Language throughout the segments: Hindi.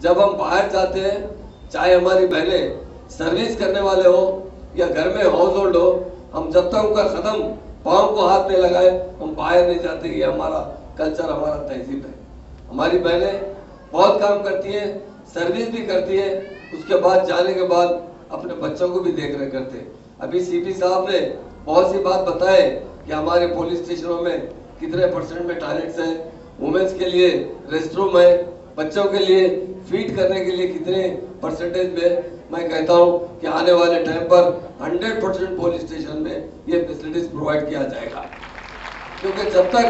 जब हम बाहर जाते हैं, चाहे हमारी बहनें सर्विस करने वाले हो या घर में हाउस होल्ड हो, हम जब तक उनका कदम पाँव को हाथ में लगाए हम बाहर नहीं जाते। ये हमारा कल्चर, हमारा तहजीब है। हमारी बहनें बहुत काम करती हैं, सर्विस भी करती है, उसके बाद जाने के बाद अपने बच्चों को भी देख रेख करते हैं। अभी सीपी साहब ने बहुत सी बात बताए कि हमारे पुलिस स्टेशनों में कितने % में टॉयलेट्स हैं, वुमेन्स के लिए रेस्टरूम है, बच्चों के लिए फीड करने के लिए कितने % में। मैं कहता हूं कि आने वाले टाइम पर 100% पुलिस स्टेशन में ये फैसिलिटीज प्रोवाइड किया जाएगा, क्योंकि जब तक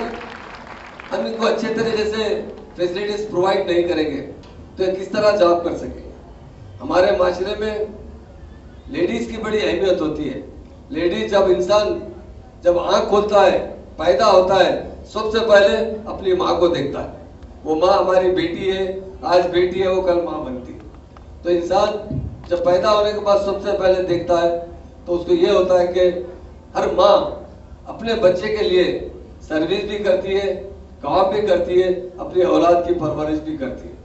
हम इनको अच्छे तरीके से फैसिलिटीज प्रोवाइड नहीं करेंगे तो किस तरह जॉब कर सकेंगे। हमारे माशरे में लेडीज की बड़ी अहमियत होती है। लेडीज जब आंख खोलता है, पैदा होता है, सबसे पहले अपनी माँ को देखता है। वो माँ हमारी बेटी है, आज बेटी है, वो कल माँ बनती है। तो इंसान जब पैदा होने के बाद सबसे पहले देखता है तो उसको ये होता है कि हर माँ अपने बच्चे के लिए सर्विस भी करती है, काम भी करती है, अपनी औलाद की परवरिश भी करती है।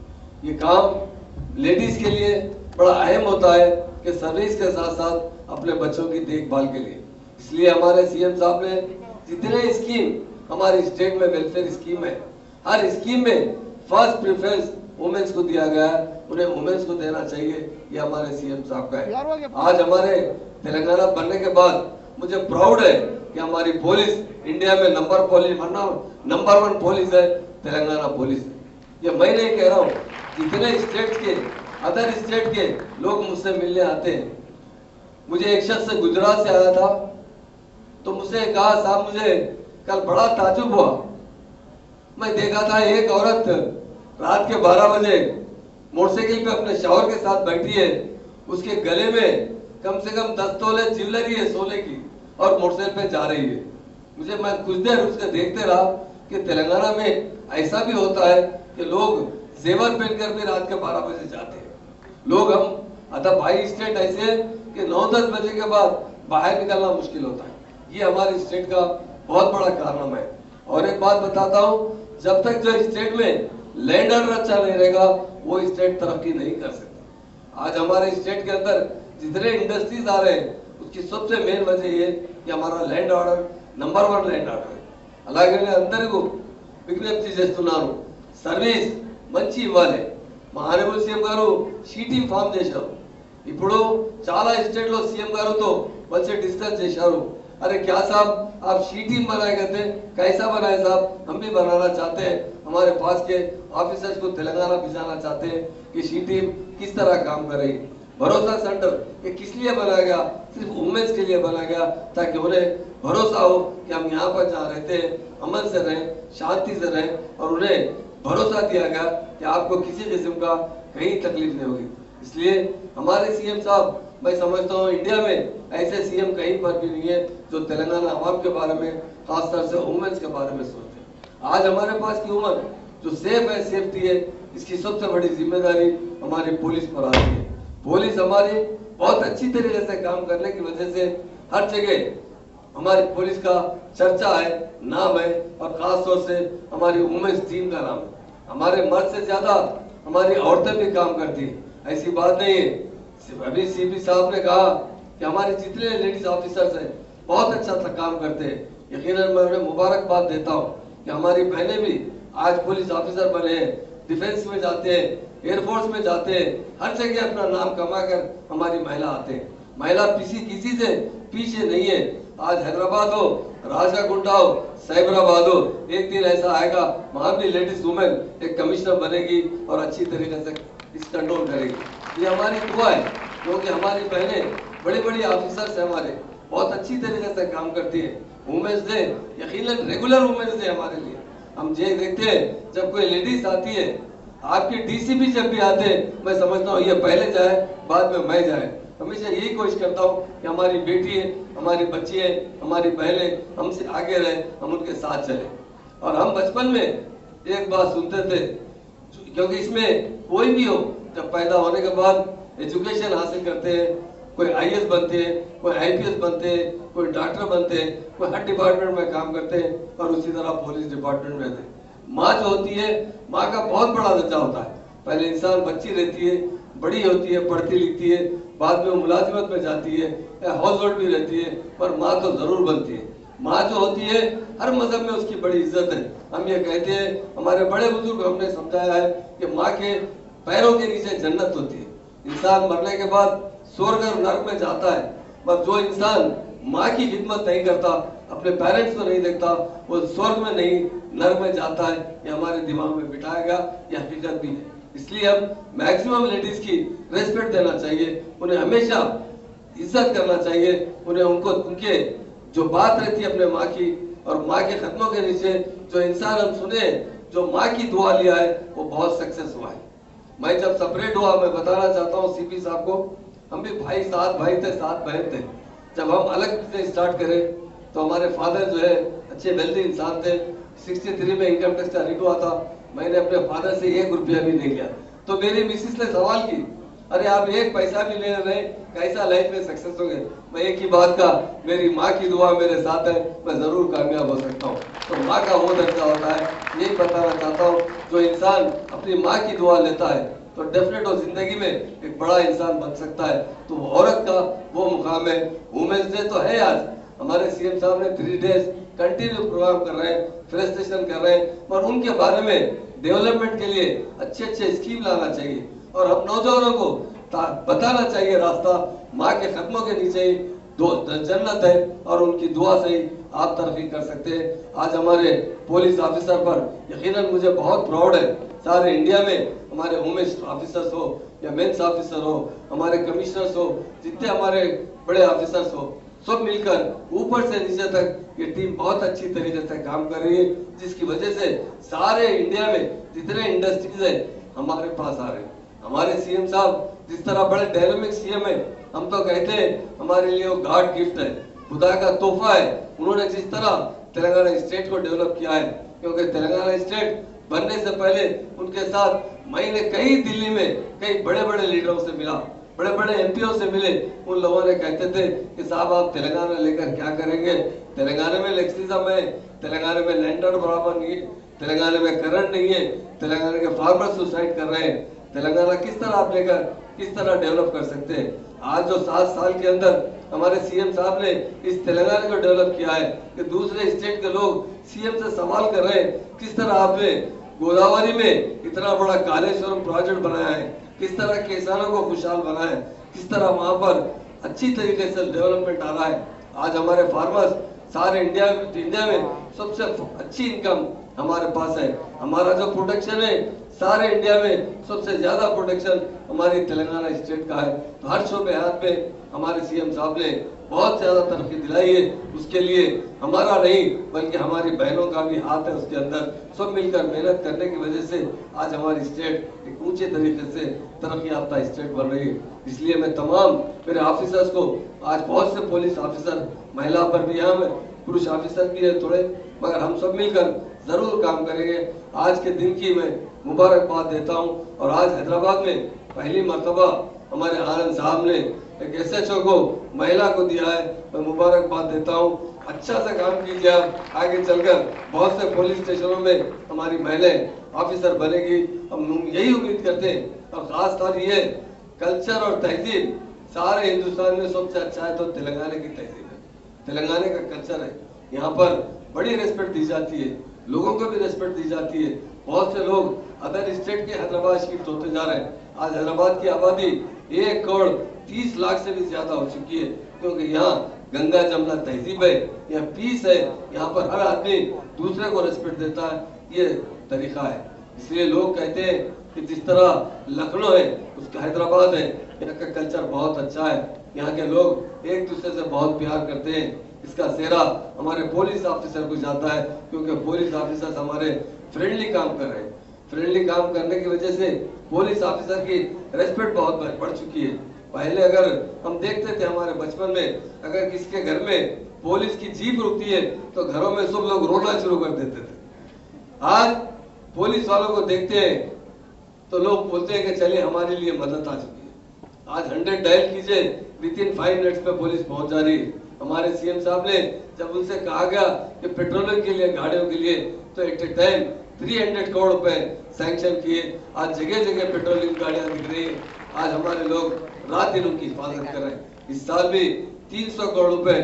ये काम लेडीज के लिए बड़ा अहम होता है कि सर्विस के साथ साथ अपने बच्चों की देखभाल के लिए। इसलिए हमारे सीएम साहब ने जितने स्कीम हमारी स्टेट में वेलफेयर स्कीम है, हर स्कीम में फर्स्ट प्रेफरेंस वुमेन्स को दिया गया है, उन्हें वुमेन्स को देना चाहिए। ये हमारे सीएम साहब का है। आज हमारे तेलंगाना बनने के बाद मुझे प्राउड है कि हमारी पुलिस इंडिया में नंबर 1 पुलिस है, तेलंगाना पुलिस। ये मैं नहीं कह रहा हूँ, जितने स्टेट के अदर स्टेट के लोग मुझसे मिलने आते हैं। मुझे एक शख्स गुजरात से आया था तो मुझसे कहा, साहब मुझे कल बड़ा ताजुब हुआ, मैं देखा था एक औरत रात के 12 बजे मोटरसाइकिल पे अपने शौहर के साथ बैठी है, उसके गले में कम से कम 10 तोले ज्वेलरी है सोने की और मोटरसाइकिल पे जा रही है। मैं कुछ देर उसके देखते रहा कि तेलंगाना में ऐसा भी होता है कि लोग जेवर पहनकर भी रात के 12 बजे जाते हैं। लोग हम भाई स्टेट ऐसे है कि 9-10 बजे के बाद बाहर निकलना मुश्किल होता है। ये हमारे स्टेट का बहुत बड़ा कारनामा है। और एक बात बताता हूँ, जब तक जो स्टेट में लैंड ऑर्डर अच्छा नहीं रहेगा वो स्टेट तरक्की नहीं कर सकता। आज हमारे स्टेट के अंदर जितने इंडस्ट्रीज आ रहे हैं उसकी सबसे मेन वजह ये कि हमारा land order number 1 land order है। అలాగే అందరికీ విజ్ఞప్తి చేస్తున్నాను, సర్వీస్ మంచి ఇవ్వాలి। మా ఆనరబుల్ సీఎం గారు షీటింగ్ ఫామ్ చేశారు। ఇప్పుడు చాలా స్టేట్ లో సీఎం గారితో వచ్చి డిస్కస్ చేశారు, अरे क्या साहब आप शीटिंग बनाए गए थे, कैसा बनाए साहब, हम भी बनाना चाहते हैं। हमारे पास के ऑफिसर्स को तेलंगाना भिजाना चाहते हैं कि शीटिंग किस तरह काम करेगी। भरोसा सेंटर ये किस लिए बनाया गया, सिर्फ वुमेन्स के लिए बनाया गया ताकि उन्हें भरोसा हो कि हम यहाँ पर जहाँ रहते हैं अमन से रहें, शांति से रहें, और उन्हें भरोसा दिया गया कि आपको किसी किस्म का कहीं तकलीफ नहीं होगी। इसलिए हमारे सीएम साहब, मैं समझता हूँ इंडिया में ऐसे सीएम कहीं पर भी नहीं है जो तेलंगाना आवाम के बारे में, खासतौर से वुमेन्स के बारे में सोचते हैं। आज हमारे पास की वुमन जो सेफ है, सेफ्टी है, इसकी सबसे बड़ी जिम्मेदारी हमारी पुलिस पर आती है। पुलिस हमारी बहुत अच्छी तरीके से काम करने की वजह से हर जगह हमारी पुलिस का चर्चा है, नाम है, और खासतौर से हमारी वुमेन्स टीम का नाम है। हमारे मर्द से ज्यादा हमारी औरतें भी काम करती है, ऐसी बात नहीं है। अभी सीपी साहब ने कहा कि हमारे जितने लेडीज ऑफिसर्स हैं बहुत अच्छा काम करते हैं। यकीनन मैं उन्हें मुबारकबाद देता हूँ कि हमारी बहनें भी आज पुलिस ऑफिसर बने हैं, डिफेंस में जाते हैं, एयरफोर्स में जाते हैं, हर जगह अपना नाम कमाकर हमारी महिला आते हैं। महिला किसी से पीछे नहीं है। आज हैदराबाद हो, राजागुंडा हो, साइबराबाद हो, एक दिन ऐसा आएगा वहां भी लेडीज वुमेन एक कमिश्नर बनेगी और अच्छी तरीके से इस कंट्रोल करेगी। ये हमारी दुआ है, क्योंकि हमारी बहनें बड़ी बड़ी ऑफिसर्स है, हमारे बहुत अच्छी तरीके से काम करती है। वुमेन्स डे यकीनन रेगुलर वुमेन्स डे हमारे लिए हम ये देखते हैं, जब कोई लेडीज आती है, आपकी डीसीपी जब भी आते हैं, मैं समझता हूँ ये पहले जाए बाद में मैं जाए। हमेशा यही कोशिश करता हूँ कि हमारी बेटी है, हमारी बच्ची है, हमारी बहनें हमसे आगे रहे, हम उनके साथ चले। और हम बचपन में एक बात सुनते थे, क्योंकि इसमें कोई भी हो, जब पैदा होने के बाद एजुकेशन हासिल करते हैं, कोई आईएएस बनते हैं, कोई आईपीएस बनते हैं, कोई डॉक्टर बनते हैं, कोई हर डिपार्टमेंट में काम करते हैं, और उसी तरह पुलिस डिपार्टमेंट में थे। माँ जो होती है, माँ का बहुत बड़ा दर्जा होता है। पहले इंसान बच्ची रहती है, बड़ी होती है, पढ़ती लिखती है, बाद में वो मुलाजिमत में जाती है, हाउस होल्ड भी रहती है, पर माँ तो जरूर बनती है। माँ जो होती है हर मजहब में उसकी बड़ी इज्जत है। हम ये कहते हैं, हमारे बड़े बुजुर्ग हमने समझाया है कि माँ के पैरों के नीचे जन्नत होती है। इंसान मरने के बाद स्वर्ग और नरक में जाता है, पर जो इंसान माँ की खिदमत नहीं करता, अपने पेरेंट्स को नहीं देखता, वो स्वर्ग में नहीं नरक में जाता है। ये हमारे दिमाग में बिठाया गया, ये हकीकत भी है। इसलिए हम मैक्सिमम लेडीज की रेस्पेक्ट देना चाहिए, उन्हें हमेशा इज्जत करना चाहिए, उन्हें उनके जो बात रहती है अपने माँ की, और माँ के खत्मों के नीचे जो इंसान हम सुने, जो माँ की दुआ लिया है, वो बहुत सक्सेस हुआ है। मैं जब सेपरेट हुआ, मैं बताना चाहता हूँ सीपी साहब को, हम भी भाई, 7 भाई थे, 7 बहन थे। जब हम अलग से स्टार्ट करें तो हमारे फादर जो है अच्छे वेल्दी इंसान थे। 63 में इनकम टैक्स का रिट हुआ था, मैंने अपने फादर से 1 रुपया भी नहीं लिया। तो मेरी मिसिस ने सवाल की, अरे आप 1 पैसा भी ले रहे, कैसा लाइफ में सक्सेस हो गए? मैं एक ही बात का, मेरी माँ की दुआ मेरे साथ है, मैं जरूर कामयाब हो सकता हूँ। तो माँ का वो दर्जा होता है, यही बताना चाहता हूँ। जो इंसान अपनी माँ की दुआ लेता है तो डेफिनेट वो जिंदगी में एक बड़ा इंसान बन सकता है। तो औरत का वो मुकाम है। वुमेन्स डे तो है आज, हमारे सीएम साहब ने 3 डेज कंटिन्यू प्रोग्राम कर रहे हैं, फेस्टेशन कर रहे हैं, पर उनके बारे में डेवलपमेंट के लिए अच्छे स्कीम लाना चाहिए, और हम नौजवानों को बताना चाहिए रास्ता। माँ के कदमों के नीचे ही जन्नत है, और उनकी दुआ से ही आप तरक्की कर सकते हैं। आज हमारे पुलिस ऑफिसर पर यकीनन मुझे बहुत प्राउड है। सारे इंडिया में हमारे वुमेन्स ऑफिसर्स हो या मेंस ऑफिसर हो, हमारे कमिश्नर्स हो, जितने हमारे बड़े ऑफिसर्स हो, सब मिलकर ऊपर से नीचे तक ये टीम बहुत अच्छी तरीके से काम कर रही है, जिसकी वजह से सारे इंडिया में जितने इंडस्ट्रीज है हमारे पास आ रहे हैं। हमारे सीएम साहब जिस तरह बड़े डायनामिक सीएम है, हम तो कहते हैं हमारे लिए वो गॉड गिफ्ट है, खुदा का तोहफा है। उन्होंने जिस तरह तेलंगाना स्टेट को डेवलप किया है, क्योंकि तेलंगाना स्टेट बनने से पहले उनके साथ मैंने कई दिल्ली में कई बड़े बड़े लीडरों से मिला, बड़े बड़े एमपीओ से मिले। उन लोगों ने कहते थे कि साहब आप तेलंगाना लेकर क्या करेंगे? तेलंगाना में इलेक्ट्रिसिज्म है, तेलंगाना में लैंडर बराबर नहीं है, तेलंगाना में करंट नहीं है, तेलंगाना के फार्मर सुसाइड कर रहे हैं। तेलंगाना किस तरह आप लेकर किस तरह डेवलप कर सकते हैं? आज जो 7 साल के अंदर हमारे सीएम साहब ने इस तेलंगाना को डेवलप किया है कि दूसरे स्टेट के लोग सीएम से सवाल कर रहे हैं, किस तरह आपने गोदावरी में इतना बड़ा कालेश्वरम प्रोजेक्ट बनाया है, किस तरह किसानों को खुशहाल बनाया है, किस तरह वहां पर अच्छी तरीके से डेवलपमेंट आ रहा है। आज हमारे फार्मर्स सारे इंडिया में सबसे अच्छी इनकम हमारे पास है। हमारा जो प्रोडक्शन है सारे इंडिया में सबसे ज्यादा प्रोडक्शन हमारी तेलंगाना स्टेट का है। तो हर शोबे हाथ में हमारे सीएम साहब ने बहुत ज्यादा तरक्की दिलाई है। उसके लिए हमारा नहीं बल्कि हमारी बहनों का भी हाथ है उसके अंदर। सब मिलकर मेहनत करने की वजह से आज हमारी स्टेट एक ऊंचे तरीके से तरक्की याफ्ता स्टेट बन रही है। इसलिए मैं तमाम मेरे ऑफिसर्स को, आज बहुत से पुलिस ऑफिसर महिला पर भी यहाँ में पुरुष ऑफिसर भी है थोड़े, मगर हम सब मिलकर जरूर काम करेंगे। आज के दिन की मैं मुबारकबाद देता हूँ। और आज हैदराबाद में पहली मर्तबा हमारे आनंद साहब ने एक एसएचओ को महिला को दिया है, मैं मुबारकबाद देता हूँ। अच्छा सा काम कीजिए, आगे चलकर बहुत से पुलिस स्टेशनों में हमारी महिलाएं ऑफिसर बनेगी, हम यही उम्मीद करते हैं। और खास तौर ये कल्चर और तहजीब सारे हिंदुस्तान में सबसे अच्छा है तो तेलंगाना की तहजीब है, तेलंगाना का कल्चर है। यहाँ पर बड़ी रेस्पेक्ट दी जाती है, लोगों को भी रेस्पेक्ट दी जाती है। बहुत से लोग अदर स्टेट के हैदराबाद शिफ्ट होते जा रहे हैं। आज हैदराबाद की आबादी 1 करोड़ 30 लाख से भी ज्यादा हो चुकी है, क्योंकि यहाँ गंगा जमुना तहजीब है, यहाँ पीस है, यहाँ पर हर आदमी दूसरे को रेस्पेक्ट देता है, ये तरीका है। इसलिए लोग कहते हैं कि जिस तरह लखनऊ है उसका हैदराबाद है, यहाँ का कल्चर बहुत अच्छा है, यहाँ के लोग एक दूसरे से बहुत प्यार करते हैं। इसका सेहरा हमारे पुलिस ऑफिसर को जाता है, क्योंकि पुलिस ऑफिसर हमारे फ्रेंडली काम कर रहे हैं। फ्रेंडली काम करने की वजह से पुलिस ऑफिसर की रेस्पेक्ट बहुत बढ़ चुकी है। पहले अगर हम देखते थे हमारे बचपन में, अगर किसी के घर में पुलिस की जीप रुकती है तो घरों में सब लोग रोना शुरू कर देते थे। आज पुलिस वालों को देखते हैं तो लोग बोलते हैं कि चलिए हमारे लिए मदद आ चुकी है। आज 100 डायल कीजिए, विदिन 5 मिनट्स में पुलिस पहुंच जा रही है। हमारे सीएम साहब ने जब उनसे कहा गया कि पेट्रोलिंग के लिए गाड़ियों के लिए, तो एट ए टाइम 300 करोड़ रुपए सैंक्शन किए। आज जगह जगह पेट्रोलिंग गाड़ियां दिख रही है। आज हमारे लोग रात दिन उनकी हिफाजत कर रहे हैं। इस साल भी 300 करोड़ रुपए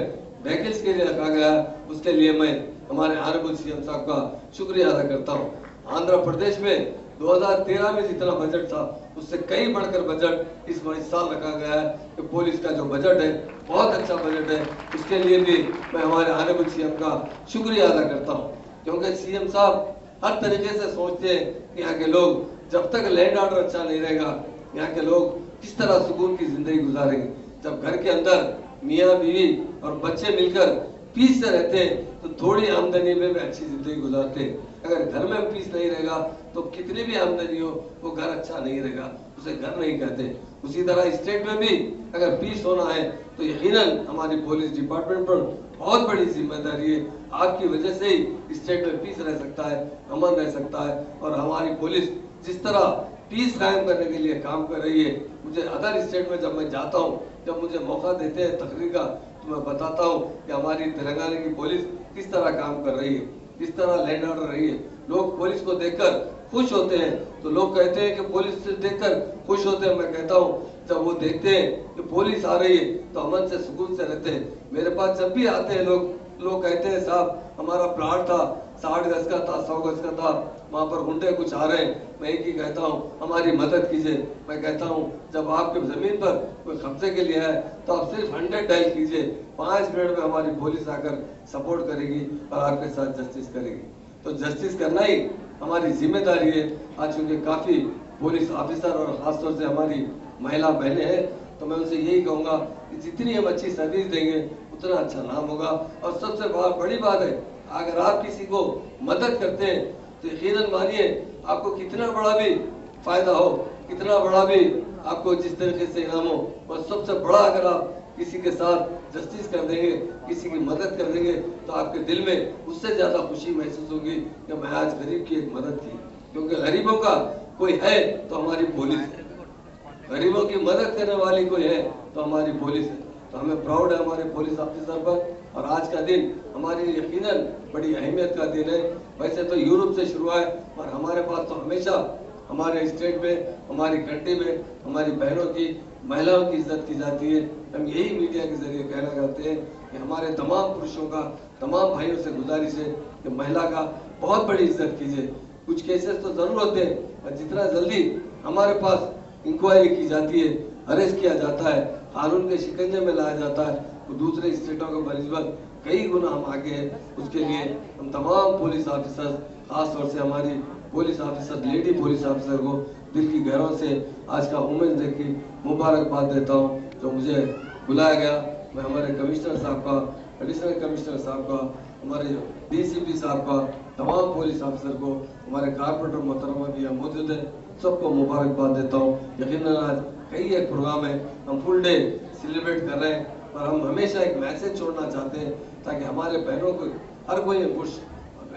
व्हीकल्स के लिए रखा गया। उसके लिए मैं हमारे ऑनरेबल सीएम साहब का शुक्रिया अदा करता हूँ। आंध्र प्रदेश में 2013 में जितना बजट था उससे कई बढ़कर बजट इस साल रखा गया है। कि पुलिस का जो बजट है बहुत अच्छा बजट है। उसके लिए भी मैं हमारे ऑनरेबल सीएम का शुक्रिया अदा करता हूँ, क्योंकि सीएम साहब हर तरीके से सोचते हैं कि यहाँ के लोग जब तक लैंड ऑर्डर अच्छा नहीं रहेगा, यहाँ के लोग किस तरह सुकून की जिंदगी गुजारेंगे। जब घर के अंदर मियाँ बीवी और बच्चे मिलकर पीस से रहते हैं तो थोड़ी आमदनी में भी अच्छी जिंदगी गुजारते हैं। अगर घर में पीस नहीं रहेगा तो कितनी भी आमदनी हो वो घर अच्छा नहीं रहेगा, उसे घर नहीं कहते। उसी तरह स्टेट में भी अगर पीस होना है तो यकीनन हमारी पुलिस डिपार्टमेंट पर बहुत बड़ी जिम्मेदारी है। आपकी वजह से ही स्टेट में पीस रह सकता है, अमन रह सकता है। और हमारी पुलिस जिस तरह पीस कायम करने के लिए काम कर रही है, मुझे अदर स्टेट में जब मैं जाता हूँ, जब मुझे मौका देते हैं तकरीर का, तो मैं बताता हूँ कि हमारी तेलंगाना की पुलिस किस तरह काम कर रही है, किस तरह लैंड ऑर्डर रही है। लोग पुलिस को देखकर खुश होते हैं। तो लोग कहते हैं कि पुलिस से देखकर खुश होते हैं। मैं कहता हूँ जब वो देखते हैं कि पुलिस आ रही है तो अमन से सुकून से रहते हैं। मेरे पास जब भी आते हैं लोग कहते हैं साहब हमारा प्लाट था 60 गज का था, 100 गज का था, वहाँ पर गुंडे कुछ आ रहे हैं। मैं एक ही कहता हूँ हमारी मदद कीजिए। मैं कहता हूँ जब आपके जमीन पर कोई कब्जे के लिए है तो आप सिर्फ 100 डायल कीजिए, 5 मिनट में हमारी पुलिस आकर सपोर्ट करेगी और आपके साथ जस्टिस करेगी। तो जस्टिस करना ही हमारी जिम्मेदारी है। आज क्योंकि काफी पुलिस ऑफिसर और खासतौर से हमारी महिला बहनें हैं, तो मैं उनसे यही कहूंगा कि जितनी हम अच्छी सर्विस देंगे उतना अच्छा नाम होगा। और सबसे बड़ी बात है, अगर आप किसी को मदद करते हैं तो यकीनन मानिए आपको कितना बड़ा भी फायदा हो, कितना बड़ा भी आपको जिस तरीके से इनाम हो, और सबसे बड़ा अगर आप किसी के साथ जस्टिस कर देंगे, किसी की मदद कर देंगे, तो आपके दिल में उससे ज्यादा खुशी महसूस होगी कि मैं आज गरीब की एक मदद की। क्योंकि गरीबों का कोई है तो हमारी पुलिस है, गरीबों की मदद करने वाली कोई है तो हमारी पुलिस है। तो हमें प्राउड है हमारे पुलिस ऑफिसर पर। और आज का दिन हमारी यकीनन बड़ी अहमियत का दिन है। वैसे तो यूरोप से शुरू है, और हमारे पास तो हमेशा हमारे स्टेट में, हमारी कंट्री में हमारी बहनों की, महिलाओं की इज्जत की जाती है। हम यही मीडिया के जरिए कहना चाहते हैं कि हमारे तमाम पुरुषों का, तमाम भाइयों से गुजारिश है कि महिला का बहुत बड़ी इज्जत कीजिए। कुछ केसेस तो जरूर होते हैं, और जितना जल्दी हमारे पास इंक्वायरी की जाती है, अरेस्ट किया जाता है, कानून के शिकंजे में लाया जाता है, तो दूसरे स्टेटों के बनिस्बत कई गुना हम आगे हैं। उसके लिए हम तमाम पुलिस ऑफिसर, खास तौर से हमारी police officer, lady police officer को दिल की गहराई से आज का वुमेन्स डे की मुबारकबाद देता हूँ जो मुझे बुलाया गया। मैं हमारे कमिश्नर साहब का, एडिशनल कमिश्नर साहब का, हमारे डीसीपी साहब का, तमाम पुलिस ऑफिसर को, हमारे कारपोरेटर मोहतरमा भी यहाँ मौजूद है, सबको मुबारकबाद देता हूँ। यकीनन आज कई एक प्रोग्राम है, हम फुल डे सेलिब्रेट कर रहे हैं, और हम हमेशा एक मैसेज छोड़ना चाहते हैं ताकि हमारे बहनों को, हर कोई पुरुष,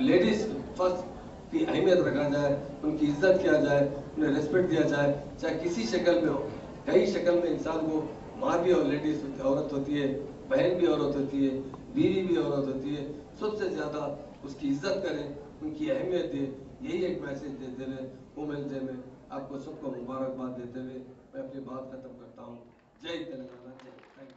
लेडीज फर्स्ट की अहमियत रखा जाए, उनकी इज्जत किया जाए, उन्हें रिस्पेक्ट दिया जाए, चाहे किसी शक्ल में हो। कई शक्ल में इंसान को माँ भी और लेडीज औरत होती है, बहन भी औरत होती है, बीवी भी औरत होती है। सबसे ज्यादा उसकी इज्जत करें, उनकी अहमियत दे, यही एक मैसेज देते हुए वुमेन्स डे में आपको सबको मुबारकबाद देते हुए मैं अपनी बात खत्म करता हूँ। जय तेलंगाना, जय। Thank you.